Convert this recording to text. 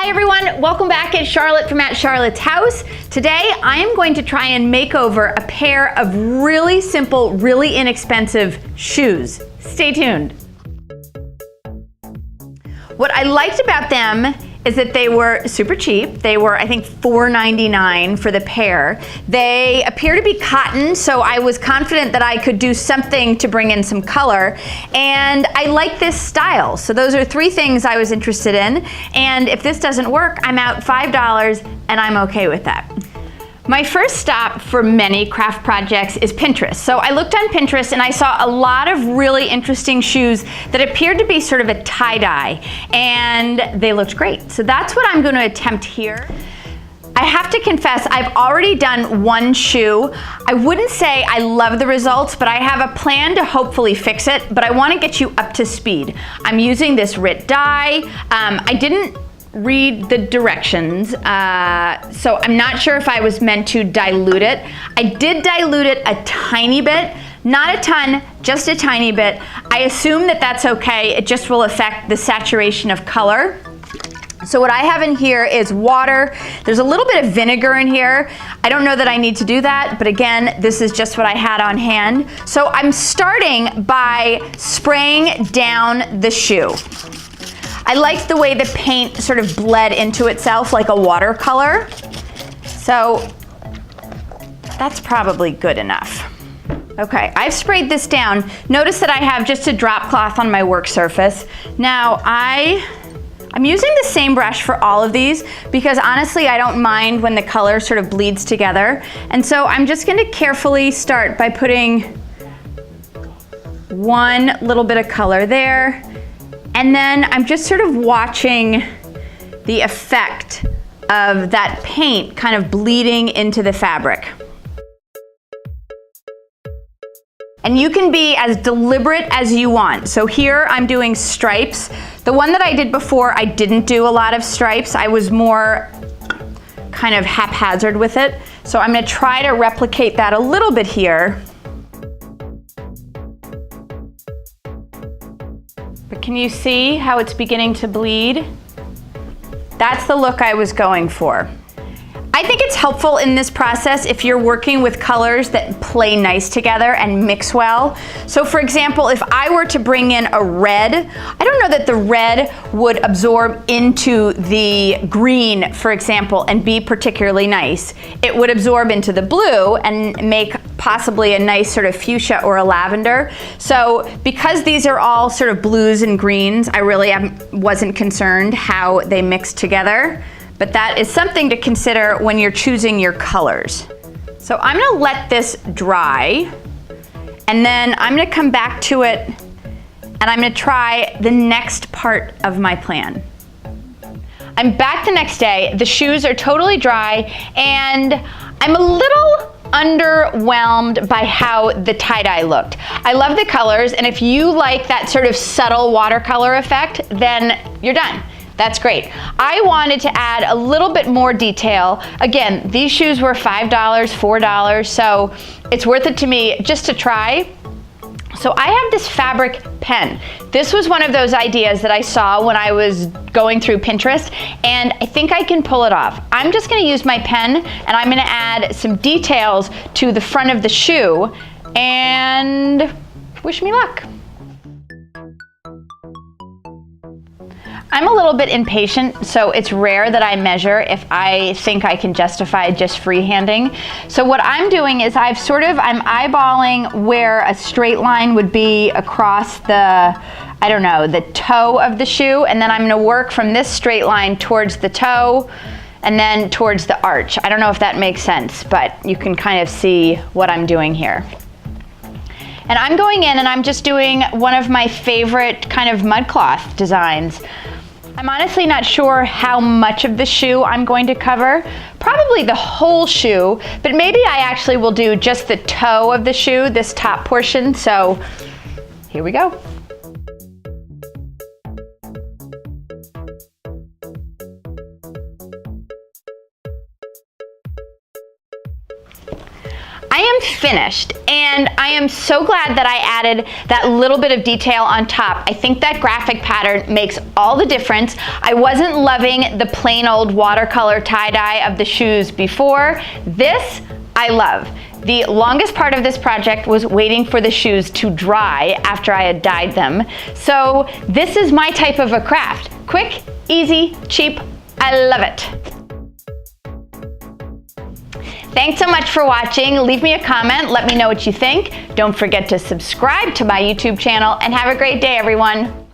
Hi everyone, welcome back. It's Charlotte from Charlotte's House. Today I am going to try and make over a pair of really simple, really inexpensive shoes. Stay tuned. What I liked about them is that they were super cheap. They were, I think, $4.99 for the pair. They appear to be cotton, so I was confident that I could do something to bring in some color. And I like this style. So those are three things I was interested in. And if this doesn't work, I'm out $5 and I'm okay with that. My first stop for many craft projects is Pinterest. So I looked on Pinterest and I saw a lot of really interesting shoes that appeared to be sort of a tie-dye, and they looked great. So that's what I'm going to attempt here. I have to confess, I've already done one shoe. I wouldn't say I love the results, but I have a plan to hopefully fix it, but I want to get you up to speed. I'm using this RIT dye. I didn't read the directions, so I'm not sure if I was meant to dilute it. I did dilute it a tiny bit, not a ton, just a tiny bit. I assume that that's okay. It just will affect the saturation of color. So what I have in here is water. There's a little bit of vinegar in here. I don't know that I need to do that, but again, this is just what I had on hand. So I'm starting by spraying down the shoe. I liked the way the paint sort of bled into itself like a watercolor. So that's probably good enough. Okay, I've sprayed this down. Notice that I have just a drop cloth on my work surface. Now I'm using the same brush for all of these because honestly I don't mind when the color sort of bleeds together. And so I'm just gonna carefully start by putting one little bit of color there. And then I'm just sort of watching the effect of that paint kind of bleeding into the fabric. And you can be as deliberate as you want. So here I'm doing stripes. The one that I did before, I didn't do a lot of stripes. I was more kind of haphazard with it. So I'm gonna try to replicate that a little bit here. But can you see how it's beginning to bleed? That's the look I was going for. I think it's helpful in this process if you're working with colors that play nice together and mix well. So for example, if I were to bring in a red, I don't know that the red would absorb into the green, for example, and be particularly nice. It would absorb into the blue and make possibly a nice sort of fuchsia or a lavender. So because these are all sort of blues and greens, I really wasn't concerned how they mixed together. But that is something to consider when you're choosing your colors. So I'm gonna let this dry, and then I'm gonna come back to it, and I'm gonna try the next part of my plan. I'm back the next day, the shoes are totally dry, and I'm a little underwhelmed by how the tie-dye looked. I love the colors, and if you like that sort of subtle watercolor effect, then you're done. That's great. I wanted to add a little bit more detail. Again, these shoes were $5, $4, so it's worth it to me just to try. So I have this fabric pen. This was one of those ideas that I saw when I was going through Pinterest, and I think I can pull it off. I'm just gonna use my pen, and I'm gonna add some details to the front of the shoe, and wish me luck. I'm a little bit impatient, so it's rare that I measure if I think I can justify just freehanding. So what I'm doing is I'm eyeballing where a straight line would be across the, I don't know, the toe of the shoe, and then I'm gonna work from this straight line towards the toe and then towards the arch. I don't know if that makes sense, but you can kind of see what I'm doing here. And I'm going in and I'm just doing one of my favorite kind of mud cloth designs. I'm honestly not sure how much of the shoe I'm going to cover. Probably the whole shoe, but maybe I actually will do just the toe of the shoe, this top portion. So here we go. I am finished, and I am so glad that I added that little bit of detail on top. I think that graphic pattern makes all the difference. I wasn't loving the plain old watercolor tie-dye of the shoes before. This, I love. The longest part of this project was waiting for the shoes to dry after I had dyed them. So this is my type of a craft. Quick, easy, cheap, I love it. Thanks so much for watching. Leave me a comment, let me know what you think. Don't forget to subscribe to my YouTube channel, and have a great day, everyone.